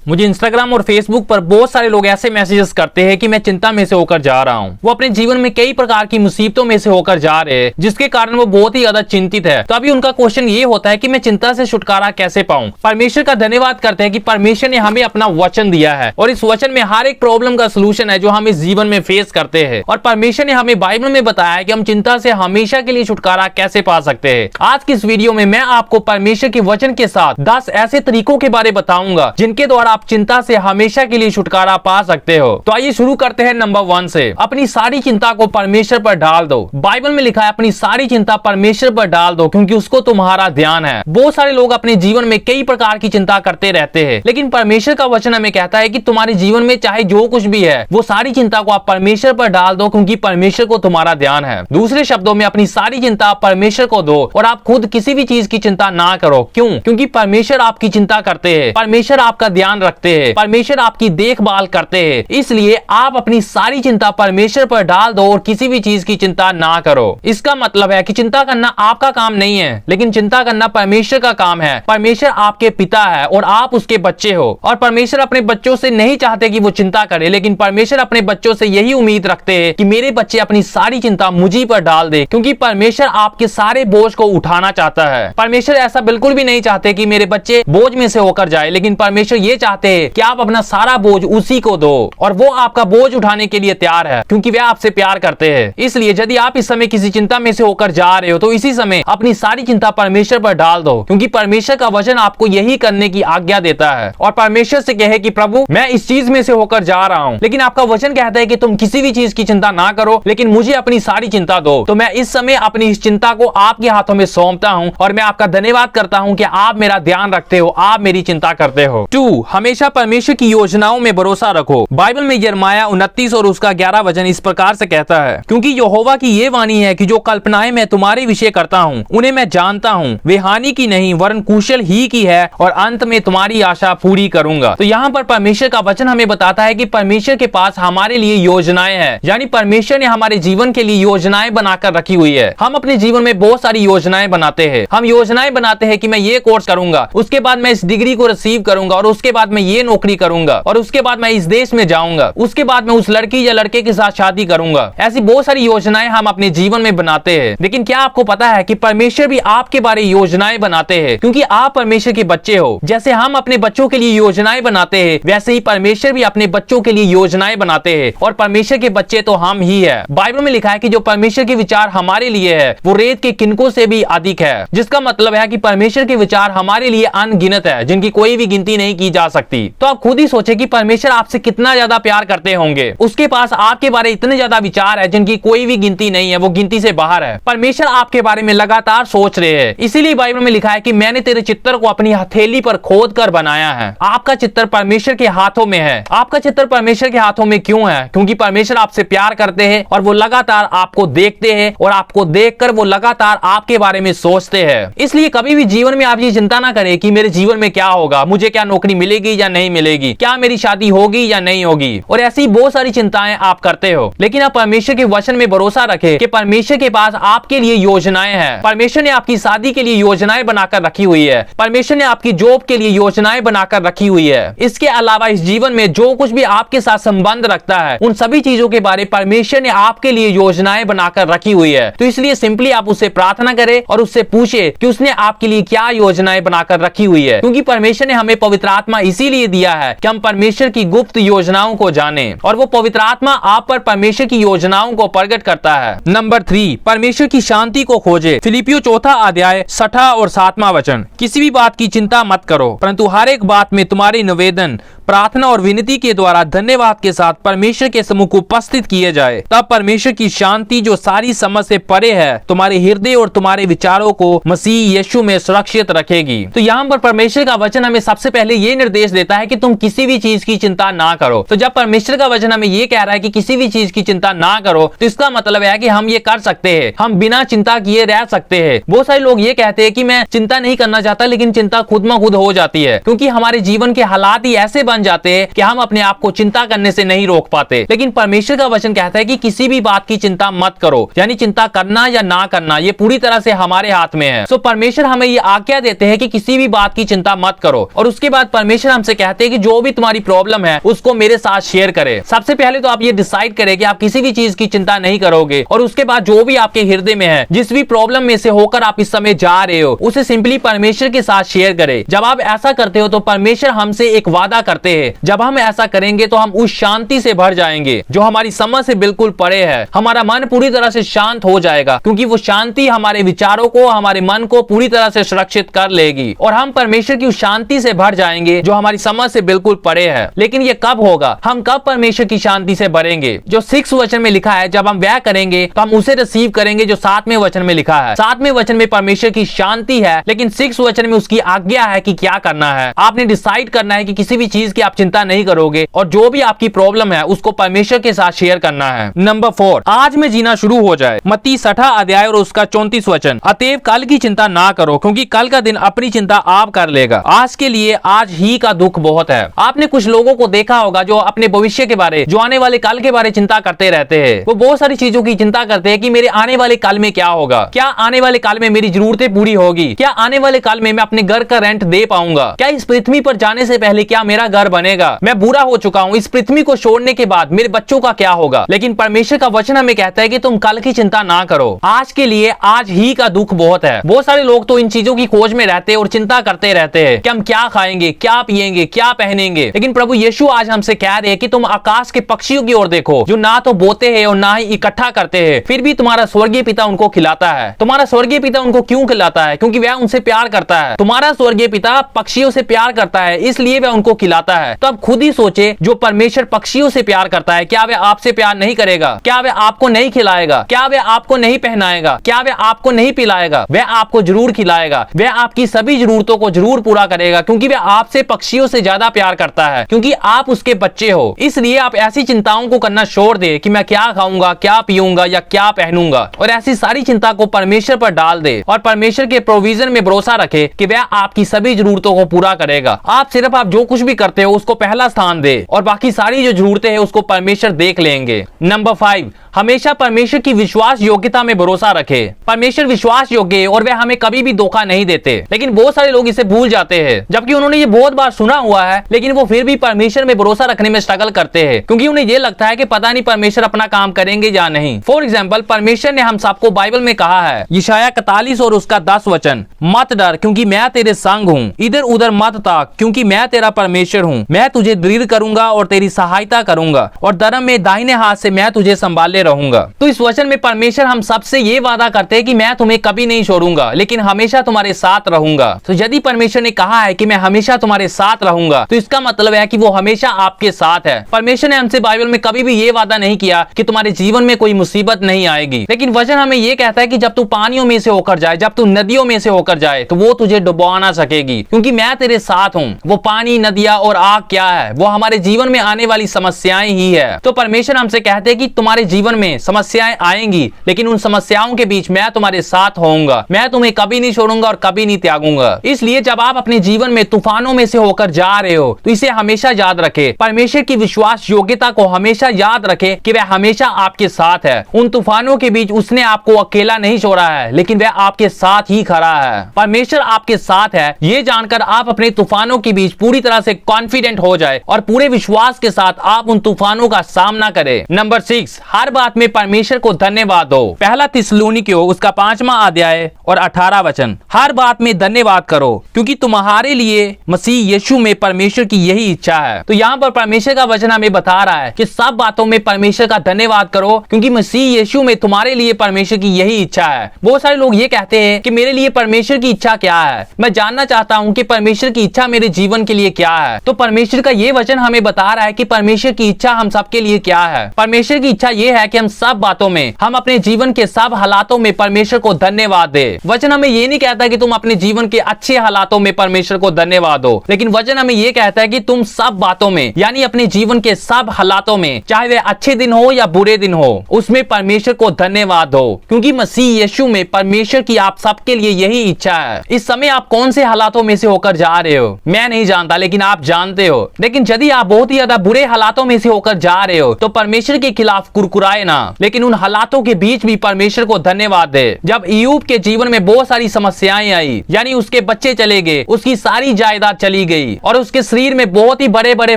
मुझे इंस्टाग्राम और फेसबुक पर बहुत सारे लोग ऐसे मैसेजेस करते हैं कि मैं चिंता में से होकर जा रहा हूँ। वो अपने जीवन में कई प्रकार की मुसीबतों में से होकर जा रहे हैं, जिसके कारण वो बहुत ही ज्यादा चिंतित है। तो अभी उनका क्वेश्चन ये होता है कि मैं चिंता से छुटकारा कैसे पाऊं। परमेश्वर का धन्यवाद करते हैं कि परमेश्वर ने हमें अपना वचन दिया है और इस वचन में हर एक प्रॉब्लम का सोल्यूशन है जो हम इस जीवन में फेस करते हैं। और परमेश्वर ने हमें बाइबल में बताया है कि हम चिंता से हमेशा के लिए छुटकारा कैसे पा सकते हैं। आज की इस वीडियो में मैं आपको परमेश्वर के वचन के साथ 10 ऐसे तरीकों के बारे बताऊंगा जिनके द्वारा आप चिंता से हमेशा के लिए छुटकारा पा सकते हो। तो आइए शुरू करते हैं नंबर 1 से। अपनी सारी चिंता को परमेश्वर पर डाल दो। बाइबल में लिखा है अपनी सारी चिंता परमेश्वर पर डाल दो क्योंकि उसको तुम्हारा ध्यान है। बहुत सारे लोग अपने जीवन में कई प्रकार की चिंता करते रहते हैं, लेकिन परमेश्वर का वचन हमें कहता है कि तुम्हारे जीवन में चाहे जो कुछ भी है वो सारी चिंता को आप परमेश्वर पर डाल दो क्योंकि परमेश्वर को तुम्हारा ध्यान है। दूसरे शब्दों में अपनी सारी चिंता आप परमेश्वर को दो और आप खुद किसी भी चीज की चिंता ना करो। क्यों? क्योंकि परमेश्वर आपकी चिंता करते हैं, परमेश्वर आपका ध्यान रखते हैं, परमेश्वर आपकी देखभाल करते हैं। इसलिए आप अपनी सारी चिंता परमेश्वर पर डाल दो और किसी भी चीज की चिंता ना करो। इसका मतलब है कि चिंता करना आपका काम नहीं है, लेकिन चिंता करना परमेश्वर का काम है। परमेश्वर आपके पिता है और आप उसके बच्चे हो और परमेश्वर अपने बच्चों से नहीं चाहते कि वो चिंता करे, लेकिन परमेश्वर अपने बच्चों से यही उम्मीद रखते हैं कि मेरे बच्चे अपनी सारी चिंता मुझी पर डाल दे, क्योंकि परमेश्वर आपके सारे बोझ को उठाना चाहता है। परमेश्वर ऐसा बिल्कुल भी नहीं चाहते कि मेरे बच्चे बोझ में से होकर जाए, लेकिन परमेश्वर ये चाहते हैं कि आप अपना सारा बोझ उसी को दो और वो आपका बोझ उठाने के लिए तैयार है क्योंकि वे आपसे प्यार करते हैं। इसलिए यदि आप इस समय किसी चिंता में से होकर जा रहे हो तो इसी समय अपनी सारी चिंता परमेश्वर पर डाल दो, क्योंकि परमेश्वर का वचन आपको यही करने की आज्ञा देता है। और परमेश्वर से कहे कि प्रभु मैं इस चीज में से होकर जा रहा हूँ, लेकिन आपका वचन कहता है कि तुम किसी भी चीज की चिंता ना करो, लेकिन मुझे अपनी सारी चिंता दो। तो मैं इस समय अपनी इस चिंता को आपके हाथों में सौंपता हूँ और मैं आपका धन्यवाद करता हूँ कि आप मेरा ध्यान रखते हो, आप मेरी चिंता करते हो। 2, हमेशा परमेश्वर की योजनाओं में भरोसा रखो। बाइबल में यिर्मयाह 29 और उसका 11 वचन इस प्रकार से कहता है, क्योंकि यहोवा की ये वाणी है कि जो कल्पनाएं मैं तुम्हारे विषय करता हूँ उन्हें मैं जानता हूँ, वे हानि की नहीं वरन कुशल ही की है और अंत में तुम्हारी आशा पूरी करूंगा। तो यहाँ पर परमेश्वर का वचन हमें बताता है कि परमेश्वर के पास हमारे लिए योजनाएं हैं, यानी परमेश्वर ने हमारे जीवन के लिए योजनाएं बनाकर रखी हुई है। हम अपने जीवन में बहुत सारी योजनाएं बनाते हैं। हम योजनाएं बनाते हैं कि मैं ये कोर्स करूंगा, उसके बाद मैं इस डिग्री को रिसीव करूंगा और उसके बाद मैं ये नौकरी करूंगा और उसके बाद मैं इस देश में जाऊंगा, उसके बाद मैं उस लड़की या लड़के के साथ शादी करूंगा। ऐसी बहुत सारी योजनाएं हम अपने जीवन में बनाते हैं, लेकिन क्या आपको पता है कि परमेश्वर भी आपके बारे योजनाएं बनाते हैं, क्योंकि आप परमेश्वर के बच्चे हो। जैसे हम अपने बच्चों के लिए योजनाएं बनाते हैं, वैसे ही परमेश्वर भी अपने बच्चों के लिए योजनाएं बनाते हैं और परमेश्वर के बच्चे तो हम ही है। बाइबल में लिखा है कि जो परमेश्वर के विचार हमारे लिए है वो रेत के किनकों से भी अधिक है, जिसका मतलब है कि परमेश्वर के विचार हमारे लिए अनगिनत है, जिनकी कोई भी गिनती नहीं की जा सकती। तो आप खुद ही सोचे कि परमेश्वर आपसे कितना ज्यादा प्यार करते होंगे। उसके पास आपके बारे इतने ज्यादा विचार है जिनकी कोई भी गिनती नहीं है, वो गिनती से बाहर है। परमेश्वर आपके बारे में लगातार सोच रहे हैं। इसीलिए बाइबल में लिखा है कि मैंने तेरे चित्र को अपनी हथेली पर खोद कर बनाया है। आपका चित्र परमेश्वर के हाथों में है। आपका चित्र परमेश्वर के हाथों में क्यों है? क्योंकि परमेश्वर आपसे प्यार करते हैं और वो लगातार आपको देखते हैं और आपको देखकर वो लगातार आपके बारे में सोचते हैं। इसलिए कभी भी जीवन में आप ये चिंता ना करें कि मेरे जीवन में क्या होगा, मुझे क्या नौकरी मिलेगी या नहीं मिलेगी, क्या मेरी शादी होगी या नहीं होगी, और ऐसी बहुत सारी चिंताएं आप करते हो। लेकिन आप परमेश्वर के वचन में भरोसा रखें कि परमेश्वर के पास आपके लिए योजनाएं हैं। परमेश्वर ने आपकी शादी के लिए योजनाएं बनाकर रखी हुई है। परमेश्वर ने आपकी जॉब के लिए योजनाएं बनाकर रखी हुई है। इसके अलावा इस जीवन में जो कुछ भी आपके साथ संबंध रखता है उन सभी चीजों के बारे परमेश्वर ने आपके लिए योजनाएं बनाकर रखी हुई है। तो इसलिए सिंपली आप उससे प्रार्थना करें और उससे पूछे कि उसने आपके लिए क्या योजनाएं बनाकर रखी हुई है, क्योंकि परमेश्वर ने हमें पवित्र आत्मा इसीलिए दिया है कि हम परमेश्वर की गुप्त योजनाओं को जाने और वो पवित्र आत्मा आप पर परमेश्वर की योजनाओं को प्रकट करता है। नंबर 3, परमेश्वर की शांति को खोजे। फिलिपियो 4 अध्याय 6 और 7वां वचन, किसी भी बात की चिंता मत करो, परंतु हर एक बात में तुम्हारी निवेदन प्रार्थना और विनती के द्वारा धन्यवाद के साथ परमेश्वर के सम्मुख उपस्थित किए जाए। तब परमेश्वर की शांति जो सारी समझ से परे है तुम्हारे हृदय और तुम्हारे विचारों को मसीह यीशु में सुरक्षित रखेगी। तो यहाँ पर परमेश्वर का वचन हमें सबसे पहले ये निर्देश देता है कि तुम किसी भी चीज की चिंता ना करो। तो जब परमेश्वर का वचन हमें ये कह रहा है कि किसी भी चीज की चिंता ना करो, तो इसका मतलब है कि हम ये कर सकते हैं, हम बिना चिंता किए रह सकते हैं। बहुत सारे लोग ये कहते हैं कि मैं चिंता नहीं करना चाहता, लेकिन चिंता खुद में खुद हो जाती है, क्योंकि हमारे जीवन के हालात ही ऐसे बन मान जाते हैं कि हम अपने आप को चिंता करने से नहीं रोक पाते, लेकिन परमेश्वर का वचन कहता है कि किसी भी बात की चिंता मत करो, यानी चिंता करना या ना करना ये पूरी तरह से हमारे हाथ में है। सो परमेश्वर हमें ये आज्ञा देते हैं कि किसी भी बात की चिंता मत करो, और उसके बाद परमेश्वर हमसे कहते हैं कि जो भी तुम्हारी प्रॉब्लम है उसको मेरे साथ शेयर करे। सबसे पहले तो आप ये डिसाइड करें कि आप किसी भी चीज की चिंता नहीं करोगे, और उसके बाद जो भी आपके हृदय में है, जिस भी प्रॉब्लम में से होकर आप इस समय जा रहे हो, उसे सिंपली परमेश्वर के साथ शेयर करें। जब आप ऐसा करते हो तो परमेश्वर हमसे एक वादा करते हैं, जब हम ऐसा करेंगे तो हम उस शांति से भर जाएंगे जो हमारी समझ से बिल्कुल परे है। हमारा मन पूरी तरह से शांत हो जाएगा, क्योंकि वो शांति हमारे विचारों को, हमारे मन को पूरी तरह से सुरक्षित कर लेगी, और हम परमेश्वर की उस शांति से भर जाएंगे जो हमारी समझ से बिल्कुल परे है। लेकिन ये कब होगा? हम कब परमेश्वर की शांति से भरेंगे? जो 6 वचन में लिखा है, जब हम वह करेंगे तो हम उसे रिसीव करेंगे जो 7वें वचन में लिखा है। 7वें वचन में परमेश्वर की शांति है, लेकिन 6 वचन में उसकी आज्ञा है कि क्या करना है। आपने डिसाइड करना है कि किसी भी चीज की आप चिंता नहीं करोगे, और जो भी आपकी प्रॉब्लम है उसको परमेश्वर के साथ शेयर करना है। नंबर 4, आज में जीना शुरू हो जाए। मत्ती 6 अध्याय और उसका 34 वचन, अतएव कल की चिंता ना करो, क्योंकि कल का दिन अपनी चिंता आप कर लेगा। आज के लिए आज ही का दुख बहुत है। आपने कुछ लोगों को देखा होगा जो अपने भविष्य के बारे, जो आने वाले कल के बारे चिंता करते रहते हैं। वो बहुत सारी चीजों की चिंता करते हैं कि मेरे आने वाले कल में क्या होगा, क्या आने वाले कल में मेरी जरूरतें पूरी होगी, क्या आने वाले कल में मैं अपने घर का रेंट दे पाऊंगा, क्या इस पृथ्वी पर जाने से पहले क्या मेरा घर बनेगा, मैं बूढ़ा हो चुका हूँ, इस पृथ्वी को छोड़ने के बाद मेरे बच्चों का क्या होगा। लेकिन परमेश्वर का वचन हमें कहता है कि तुम कल की चिंता ना करो, आज के लिए आज ही का दुख बहुत है। बहुत सारे लोग तो इन चीजों की खोज में रहते हैं और चिंता करते रहते हैं कि हम क्या खाएंगे, क्या पिएंगे, क्या पहनेंगे। लेकिन प्रभु यीशु आज हमसे कह रहे हैं कि तुम आकाश के पक्षियों की ओर देखो, जो ना तो बोते हैं और ना ही इकट्ठा करते हैं, फिर भी तुम्हारा स्वर्गीय पिता उनको खिलाता है। तुम्हारा स्वर्गीय पिता उनको क्यों खिलाता है? क्योंकि वह उनसे प्यार करता है। तुम्हारा स्वर्गीय पिता पक्षियों से प्यार करता है, इसलिए वह उनको खिलाता है। तो अब खुद ही सोचे, जो परमेश्वर पक्षियों से प्यार करता है, क्या वह आपसे प्यार नहीं करेगा? क्या वह आपको नहीं खिलाएगा? क्या वह आपको नहीं पहनाएगा? क्या वह आपको नहीं पिलाएगा? वह आपको जरूर खिलाएगा। वह आपकी सभी जरूरतों को जरूर पूरा करेगा, क्योंकि वह आपसे पक्षियों से ज्यादा प्यार करता है, क्योंकि आप उसके बच्चे हो। इसलिए आप ऐसी चिंताओं को करना छोड़ दे कि मैं क्या खाऊंगा, क्या पीऊंगा या क्या पहनूंगा, और ऐसी सारी चिंता को परमेश्वर पर डाल दे, और परमेश्वर के प्रोविजन में भरोसा रखे कि वह आपकी सभी जरूरतों को पूरा करेगा। आप जो कुछ भी करते हो उसको पहला स्थान दे, और बाकी सारी जो जरूरतें हैं उसको परमेश्वर देख लेंगे। नंबर 5, हमेशा परमेश्वर की विश्वास योग्यता में भरोसा रखे। परमेश्वर विश्वास योग्य है और वे हमें कभी भी धोखा नहीं देते, लेकिन बहुत सारे लोग इसे भूल जाते हैं, जबकि उन्होंने ये बहुत बार सुना हुआ है, लेकिन वो फिर भी परमेश्वर में भरोसा रखने में स्ट्रगल करते हैं, क्योंकि उन्हें ये लगता है कि पता नहीं परमेश्वर अपना काम करेंगे या नहीं। फॉर एग्जाम्पल, परमेश्वर ने हम सबको बाइबल में कहा है, यशायाह 41 और उसका 10 वचन, मत डर क्योंकि मैं तेरे संग हूँ, इधर उधर मत ताक क्योंकि मैं तेरा परमेश्वर हूँ, मैं तुझे दृढ़ करूंगा और तेरी सहायता करूंगा, और धर्म में दाहिने हाथ से मैं तुझे संभाले रहूंगा। तो इस वचन में परमेश्वर हम सबसे ये वादा करते हैं कि मैं तुम्हें कभी नहीं छोड़ूंगा, लेकिन हमेशा तुम्हारे साथ रहूंगा। तो यदि परमेश्वर ने कहा है कि मैं हमेशा तुम्हारे साथ रहूंगा, तो इसका मतलब है कि वो हमेशा आपके साथ है। परमेश्वर ने हमसे बाइबल में कभी भी ये वादा नहीं किया कि तुम्हारे जीवन में कोई मुसीबत नहीं आएगी, लेकिन वचन हमें ये कहता है कि जब तू पानियों में से होकर जाए, जब तू नदियों में से होकर जाए, तो वो तुझे डुबो ना सकेगी, क्योंकि मैं तेरे साथ हूँ। वो पानी, नदियां और आग क्या है? वो हमारे जीवन में आने वाली समस्याएं ही है। तो परमेश्वर हमसे कहते हैं कि तुम्हारे जीवन में समस्याएं आएंगी, लेकिन उन समस्याओं के बीच मैं तुम्हारे साथ होऊंगा, मैं तुम्हें कभी नहीं छोड़ूंगा और कभी नहीं त्यागूंगा। इसलिए जब आप अपने जीवन में तूफानों में से होकर जा रहे हो, तो इसे हमेशा याद रखे, परमेश्वर की विश्वास योग्यता को हमेशा याद रखे कि वह हमेशा आपके साथ है। उन तूफानों के बीच उसने आपको अकेला नहीं छोड़ा है, लेकिन वह आपके साथ ही खड़ा है। परमेश्वर आपके साथ है, ये जानकर आप अपने तूफानों के बीच पूरी तरह से कॉन्फिडेंट हो जाए और पूरे विश्वास के साथ आप उन तूफानों का सामना करें। नंबर 6, हर बात में परमेश्वर को धन्यवाद दो। पहला थिस्सलुनीकियों उसका 5वां अध्याय और 18 वचन, हर बात में धन्यवाद करो क्योंकि तुम्हारे लिए मसीह यीशु में परमेश्वर की यही इच्छा है। तो यहाँ पर परमेश्वर का वचन हमें बता रहा है कि सब बातों में परमेश्वर का धन्यवाद करो, क्योंकि मसीह यीशु में तुम्हारे लिए परमेश्वर की यही इच्छा है। बहुत सारे लोग ये कहते हैं कि मेरे लिए परमेश्वर की इच्छा क्या है, मैं जानना चाहता हूँ कि परमेश्वर की इच्छा मेरे जीवन के लिए क्या है। तो परमेश्वर का ये वचन हमें बता रहा है कि परमेश्वर की इच्छा हम सबके लिए क्या है। परमेश्वर की इच्छा ये है कि हम सब बातों में, हम अपने जीवन के सब हालातों में परमेश्वर को धन्यवाद दे। वचन हमें ये नहीं कहता कि तुम अपने जीवन के अच्छे हालातों में परमेश्वर को धन्यवाद दो, लेकिन वचन हमें ये कहता है कि तुम सब बातों में, यानी अपने जीवन के सब हालातों में, चाहे वे अच्छे दिन हो या बुरे दिन हो, उसमें परमेश्वर को धन्यवाद दो, क्योंकि मसीह यीशु में परमेश्वर की आप सबके लिए यही इच्छा है। इस समय आप कौन से हालातों में से होकर जा रहे हो मैं नहीं जानता, लेकिन आप जानते हो। लेकिन यदि आप बहुत ही ज्यादा बुरे हालातों में से होकर जा रहे हो तो परमेश्वर के खिलाफ कुरकुराए ना, लेकिन उन हालातों के बीच भी परमेश्वर को धन्यवाद दे। जब इय्यूब के जीवन में बहुत सारी समस्याएं आई, यानी उसके बच्चे चले गए, उसकी सारी जायदाद चली गई और उसके शरीर में बहुत ही बड़े बड़े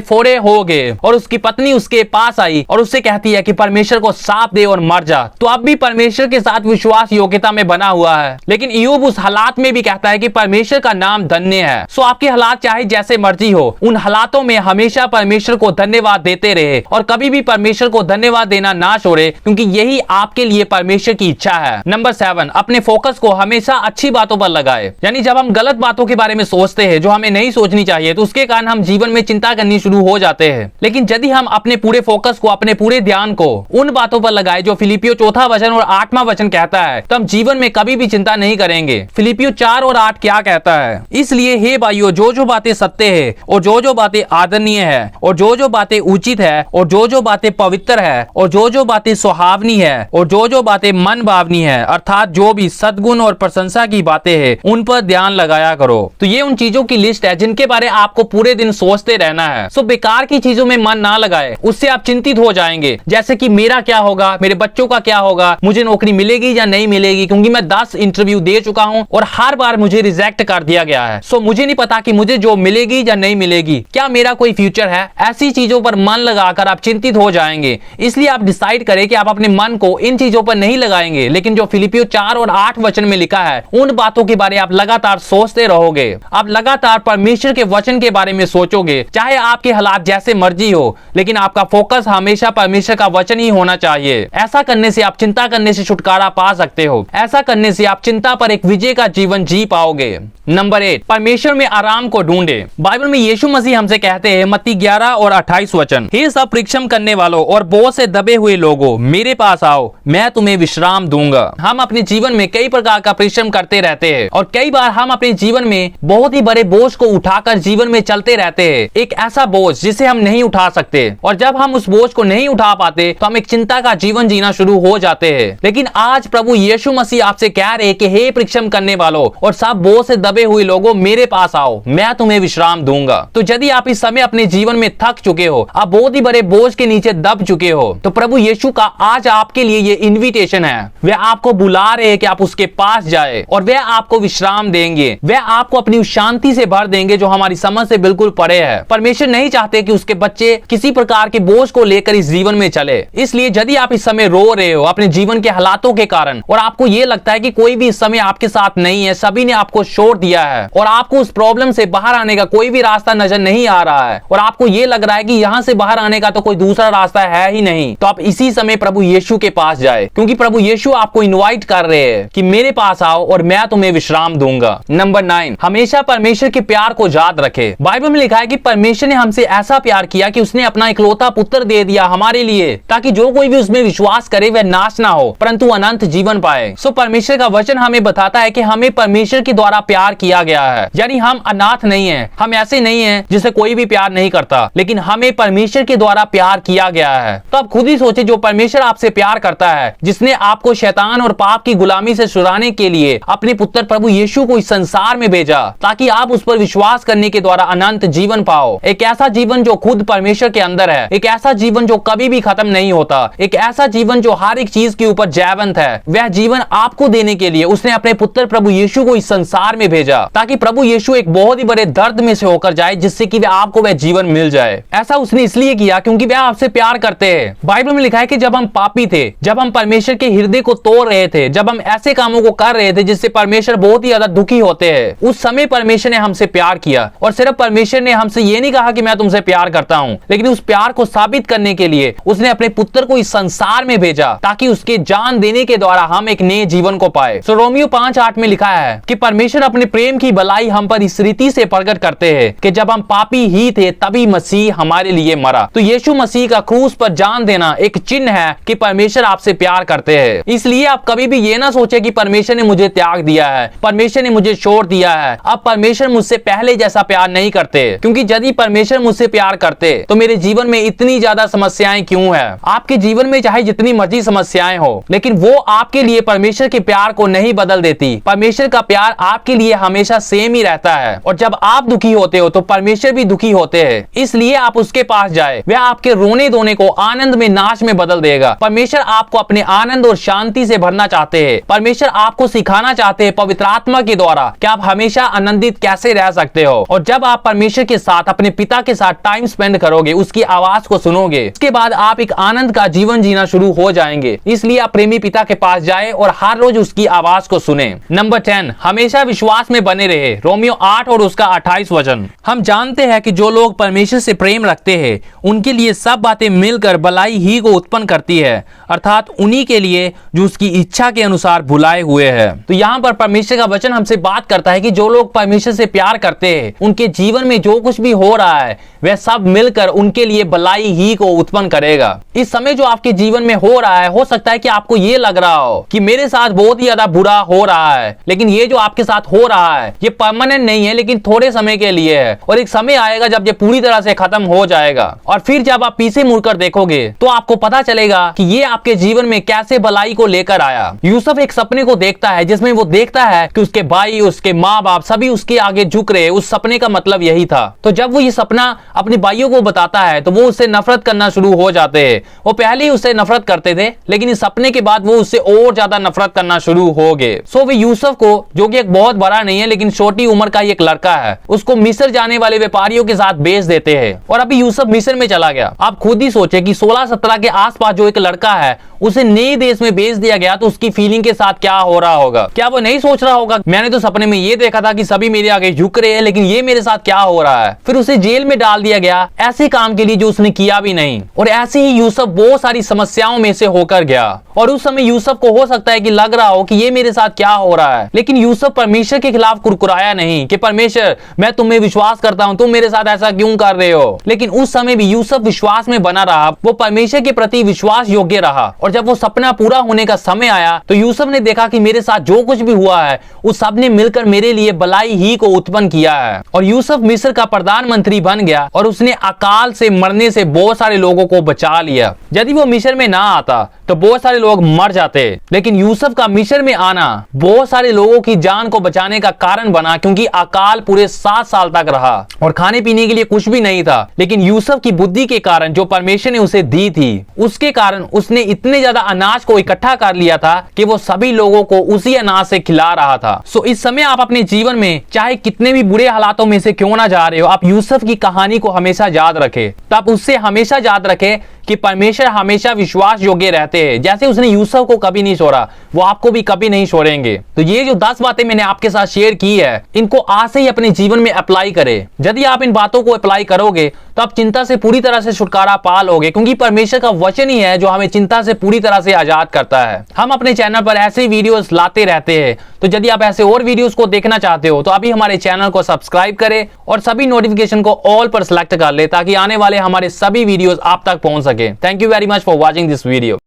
फोड़े हो गए, और उसकी पत्नी उसके पास आई और उससे कहती है कि परमेश्वर को साफ दे और मर जा। तो अब भी परमेश्वर के साथ विश्वास योग्यता में बना हुआ है, लेकिन इय्यूब उस हालात में भी कहता है कि परमेश्वर का नाम धन्य है। सो आपके हालात चाहे जैसे मर्जी हो, उन हालातों में हमेशा परमेश्वर को धन्यवाद देते रहे और कभी भी परमेश्वर को धन्यवाद देना ना छोड़े, क्योंकि यही आपके लिए परमेश्वर की इच्छा है। नंबर 7, अपने फोकस को हमेशा अच्छी बातों पर लगाए। यानी जब हम गलत बातों के बारे में सोचते हैं जो हमें नहीं सोचनी चाहिए, तो उसके कारण हम जीवन में चिंता करनी शुरू हो जाते हैं। लेकिन यदि हम अपने पूरे फोकस को, अपने पूरे ध्यान को उन बातों पर लगाए जो फिलिपियो 4 वचन और 8वां वचन कहता है, तो हम जीवन में कभी भी चिंता नहीं करेंगे। फिलिपियो 4 और 8 क्या कहता है? इसलिए हे भाइयों, जो बातें सत्य है और जो बातें आदरणीय है और जो बातें उचित है और जो बातें पवित्र है और जो बातें सुहावनी है और जो बातें मन भावनी है, अर्थात जो भी सद्गुण और प्रशंसा की बातें हैं, उन पर ध्यान लगाया करो। तो ये उन चीजों की लिस्ट है जिनके बारे आपको पूरे दिन सोचते रहना है। सो बेकार की चीजों में मन ना लगाए, उससे आप चिंतित हो जाएंगे। जैसे कि मेरा क्या होगा, मेरे बच्चों का क्या होगा, मुझे नौकरी मिलेगी या नहीं मिलेगी, क्योंकि मैं 10 इंटरव्यू दे चुका हूं और हर बार मुझे रिजेक्ट कर दिया गया है। सो मुझे नहीं पता कि मुझे जॉब मिलेगी या नहीं मिलेगी, क्या मेरा कोई फ्यूचर है। ऐसी चीजों पर मन लगाकर आप चिंतित हो जाएंगे। इसलिए आप डिसाइड करें कि आप अपने मन को इन चीजों पर नहीं लगाएंगे, लेकिन जो फिलिपियो 4 और 8 वचन में लिखा है, उन बातों के बारे आप लगातार सोचते रहोगे। आप लगातार परमेश्वर के वचन के बारे में सोचोगे, चाहे आपके हालात जैसे मर्जी हो, लेकिन आपका फोकस हमेशा परमेश्वर का वचन ही होना चाहिए। ऐसा करने से आप चिंता करने से छुटकारा पा सकते हो। ऐसा करने से आप चिंता पर एक विजय का जीवन जी पाओगे। नंबर 8, परमेश्वर में आराम को ढूंढे। बाइबल में यीशु मसीह हमसे कहते हैं, मत्ती 11 और 28 वचन, हे सब परिश्रम करने वालों और बोझ से दबे हुए लोगों, मेरे पास आओ, मैं तुम्हें विश्राम दूंगा। हम अपने जीवन में कई प्रकार का परिश्रम करते रहते हैं और कई बार हम अपने जीवन में बहुत ही बड़े बोझ को उठाकर जीवन में चलते रहते हैं, एक ऐसा बोझ जिसे हम नहीं उठा सकते। और जब हम उस बोझ को नहीं उठा पाते तो हम एक चिंता का जीवन जीना शुरू हो जाते हैं। लेकिन आज प्रभु यीशु मसीह आपसे कह रहे हैं कि हे परिश्रम करने वालों और सब बोझ से दबे हुए लोगों, मेरे पास आओ, मैं तुम्हें विश्राम दूंगा। तो यदि आप इस समय अपने जीवन में थक चुके हो, आप बहुत ही बड़े बोझ के नीचे दब चुके हो, तो प्रभु यीशु का आज आपके लिए ये इनविटेशन है। वे आपको बुला रहे हैं कि आप उसके पास जाए और वे आपको विश्राम देंगे। वे आपको अपनी शांति से भर देंगे जो हमारी समझ से बिल्कुल परे है। परमेश्वर नहीं चाहते कि उसके बच्चे किसी प्रकार के बोझ को लेकर इस जीवन में चले। इसलिए यदि आप इस समय रो रहे हो अपने जीवन के हालातों के कारण और आपको ये लगता है कि कोई भी इस समय आपके साथ नहीं है, सभी ने आपको छोड़ दिया है और आपको उस प्रॉब्लम से बाहर आने का कोई भी रास्ता नजर नहीं आ रहा है और आपको ये लग रहा है कि यहाँ से बाहर आने का तो कोई दूसरा रास्ता है ही नहीं, तो आप इसी समय प्रभु यीशु के पास जाए, क्योंकि प्रभु यीशु आपको इनवाइट कर रहे हैं कि मेरे पास आओ और मैं तुम्हें विश्राम दूंगा। नंबर 9, हमेशा परमेश्वर के प्यार को याद रखे। बाइबल में लिखा है कि परमेश्वर ने हमसे ऐसा प्यार किया कि उसने अपना इकलौता पुत्र दे दिया हमारे लिए, ताकि जो कोई भी उसमें विश्वास करे वह नाश ना हो परंतु अनंत जीवन पाए। सो परमेश्वर का वचन हमें बताता है कि हमें परमेश्वर के द्वारा प्यार किया गया है। यानी हम अनाथ नहीं है, हम ऐसे नहीं है जिसे कोई भी प्यार नहीं करता, लेकिन हमें परमेश्वर के द्वारा प्यार किया गया है। तो आप खुद ही सोचे, जो परमेश्वर आपसे प्यार करता है, जिसने आपको शैतान और पाप की गुलामी से छुड़ाने के लिए अपने पुत्र प्रभु यीशु को इस संसार में भेजा, ताकि आप उस पर विश्वास करने के द्वारा अनंत जीवन पाओ। एक ऐसा जीवन जो खुद परमेश्वर के अंदर है, एक ऐसा जीवन जो कभी भी खत्म नहीं होता, एक ऐसा जीवन जो हर एक चीज के ऊपर जयवंत है। वह जीवन आपको देने के लिए उसने अपने पुत्र प्रभु यीशु को इस संसार में भेजा, ताकि प्रभु यीशु एक बहुत ही बड़े दर्द में से होकर जाए, जिससे कि आपको वह जीवन मिल जाए। ऐसा उसने इसलिए किया क्योंकि वह आपसे प्यार करते हैं। बाइबल में लिखा है कि जब हम पापी थे, जब हम परमेश्वर के हृदय को तोड़ रहे थे, जब हम ऐसे कामों को कर रहे थे जिससे परमेश्वर बहुत ही ज्यादा दुखी होते हैं, उस समय परमेश्वर ने हमसे प्यार किया। और सिर्फ परमेश्वर ने हमसे ये नहीं कहा कि मैं तुमसे प्यार करता हूं, लेकिन उस प्यार को साबित करने के लिए उसने अपने पुत्र को इस संसार में भेजा, ताकि उसके जान देने के द्वारा हम एक नए जीवन को पाए। सो रोमियो 5:8 में लिखा है कि परमेश्वर अपने प्रेम की भलाई हम पर इस रीति से प्रकट करते हैं कि जब हम पापी ही थे तभी मसीह हमारे लिए मरा। तो यीशु मसीह का क्रूस पर जान देना एक चिन्ह चिन्ह है कि परमेश्वर आपसे प्यार करते हैं। इसलिए आप कभी भी ये ना सोचे कि परमेश्वर ने मुझे त्याग दिया है, परमेश्वर ने मुझे छोड़ दिया है। अब परमेश्वर मुझसे पहले जैसा प्यार नहीं करते, क्योंकि यदि परमेश्वर मुझसे प्यार करते तो मेरे जीवन में इतनी ज्यादा समस्याएं क्यों है। आपके जीवन में चाहे जितनी मर्जी समस्याएं हो, लेकिन वो आपके लिए परमेश्वर के प्यार को नहीं बदल देती। परमेश्वर का प्यार आपके लिए हमेशा सेम ही रहता है, और जब आप दुखी होते हो तो परमेश्वर भी दुखी होते हैं। इसलिए आप उसके पास जाए, वह आपके रोने धोने को आनंद में, नाच में बदल देगा। परमेश्वर आपको अपने आनंद और शांति से भरना चाहते हैं। परमेश्वर आपको सिखाना चाहते हैं पवित्र आत्मा के द्वारा कि आप हमेशा आनंदित कैसे रह सकते हो। और जब आप परमेश्वर के साथ, अपने पिता के साथ टाइम स्पेंड करोगे, उसकी आवाज को सुनोगे, उसके बाद आप एक आनंद का जीवन जीना शुरू हो जाएंगे। इसलिए आप प्रेमी पिता के पास जाए और हर रोज उसकी आवाज को सुने। नंबर 10, हमेशा विश्वास में बने रहे। रोमियो 8 और उसका 28 वचन। हम जानते हैं कि जो लोग परमेश्वर से प्रेम रखते हैं उनके लिए सब बातें मिलकर भलाई ही को उत्पन्न करती है, अर्थात उन्हीं के लिए जो उसकी इच्छा के अनुसार बुलाए हुए हैं। तो यहाँ पर परमेश्वर का वचन हमसे बात करता है कि जो लोग परमेश्वर से प्यार करते हैं उनके जीवन में जो कुछ भी हो रहा है वह सब मिलकर उनके लिए भलाई ही को उत्पन्न करेगा। इस समय जो आपके जीवन में हो रहा है, हो सकता है कि आपको ये लग रहा हो कि मेरे साथ बहुत ही ज्यादा बुरा हो रहा है, लेकिन ये जो आपके साथ हो रहा है ये परमानेंट नहीं है, लेकिन थोड़े समय के लिए है। और एक समय आएगा जब ये पूरी तरह से खत्म हो जाएगा, और फिर जब आप पीछे मुड़कर देखोगे तो आपको पता चलेगा कि ये आपके जीवन में कैसे भलाई को लेकर आया। यूसुफ एक सपने को देखता है जिसमें वो देखता है कि उसके भाई, उसके माँ बाप सभी उसके आगे झुक रहे। उस सपने का मतलब यही था। तो जब वो ये सपना अपने भाइयों को बताता है तो वो उससे नफरत करना शुरू हो जाते हैं। वो पहले ही उससे नफरत करते थे, लेकिन इस सपने के बाद वो उससे और ज्यादा नफरत करना शुरू हो गए। सो वे यूसुफ को, जो कि एक बहुत बड़ा नहीं है लेकिन छोटी उम्र का एक लड़का है, उसको मिस्र जाने वाले व्यापारियों के साथ बेच देते हैं। और अभी यूसुफ मिस्र में चला गया। आप खुद ही सोचे कि 16-17 के आसपास जो एक लड़का है उसे नए देश में बेच दिया गया, तो उसकी फीलिंग के साथ क्या हो रहा होगा। क्या वो नहीं सोच रहा होगा मैंने तो सपने में ये देखा था कि सभी मेरे आगे झुक रहे हैं, लेकिन ये मेरे साथ क्या हो रहा है। फिर उसे जेल में डाल दिया गया ऐसे काम के लिए जो उसने किया भी नहीं। और ऐसे ही यूसुफ बहुत सारी समस्याओं में से होकर गया। और उस समय यूसुफ को हो सकता है कि लग रहा हो कि ये मेरे साथ क्या हो रहा है, लेकिन यूसुफ परमेश्वर के खिलाफ कुरकुराया नहीं कि परमेश्वर मैं तुम्हें विश्वास करता हूँ, तुम मेरे साथ ऐसा क्यों कर रहे हो। लेकिन उस समय भी यूसुफ विश्वास में बना रहा, वो परमेश्वर के प्रति विश्वास योग्य रहा। और जब वो सपना पूरा होने का समय आया तो यूसुफ ने देखा कि मेरे साथ जो कुछ भी हुआ है उस सब ने मिलकर मेरे लिए भलाई ही को उत्पन्न किया है। और यूसुफ मिस्र का प्रधानमंत्री बन गया और उसने अकाल से मरने से बहुत सारे लोगों को बचा लिया। यदि वो मिस्र में ना आता तो बहुत सारे लोग मर जाते, लेकिन यूसुफ का मिस्र में आना बहुत सारे लोगों की जान को बचाने का कारण बना, क्योंकि अकाल पूरे 7 साल तक रहा और खाने पीने के लिए कुछ भी नहीं था। लेकिन यूसुफ की बुद्धि के कारण, जो परमेश्वर ने उसे दी थी, उसके कारण उसने इतने ज्यादा अनाज को इकट्ठा कर लिया था कि वो सभी लोगों को उसी अनाज से खिला रहा था। सो इस समय आप अपने जीवन में चाहे कितने भी बुरे हालातों में से क्यों ना जा रहे हो, आप यूसुफ की कहानी को हमेशा याद रखें। तो आप उससे हमेशा याद रखें कि परमेश्वर हमेशा विश्वास योग्य रहते हैं। जैसे उसने यूसुफ को कभी नहीं छोड़ा, वो आपको भी कभी नहीं छोड़ेंगे। तो ये जो 10 बातें मैंने आपके साथ शेयर की है, इनको आज से ही अपने जीवन में अप्लाई करें। यदि आप इन बातों को अप्लाई करोगे तो आप चिंता से पूरी तरह से छुटकारा पा लोगे, क्योंकि परमेश्वर का वचन ही है जो हमें चिंता से पूरी तरह से आजाद करता है। हम अपने चैनल पर ऐसे वीडियोस लाते रहते हैं, तो यदि आप ऐसे और वीडियोस को देखना चाहते हो तो अभी हमारे चैनल को सब्सक्राइब करें और सभी नोटिफिकेशन को ऑल पर सिलेक्ट कर ले, ताकि आने वाले हमारे सभी वीडियोस आप तक पहुंच सके। Thank you very much for watching this video.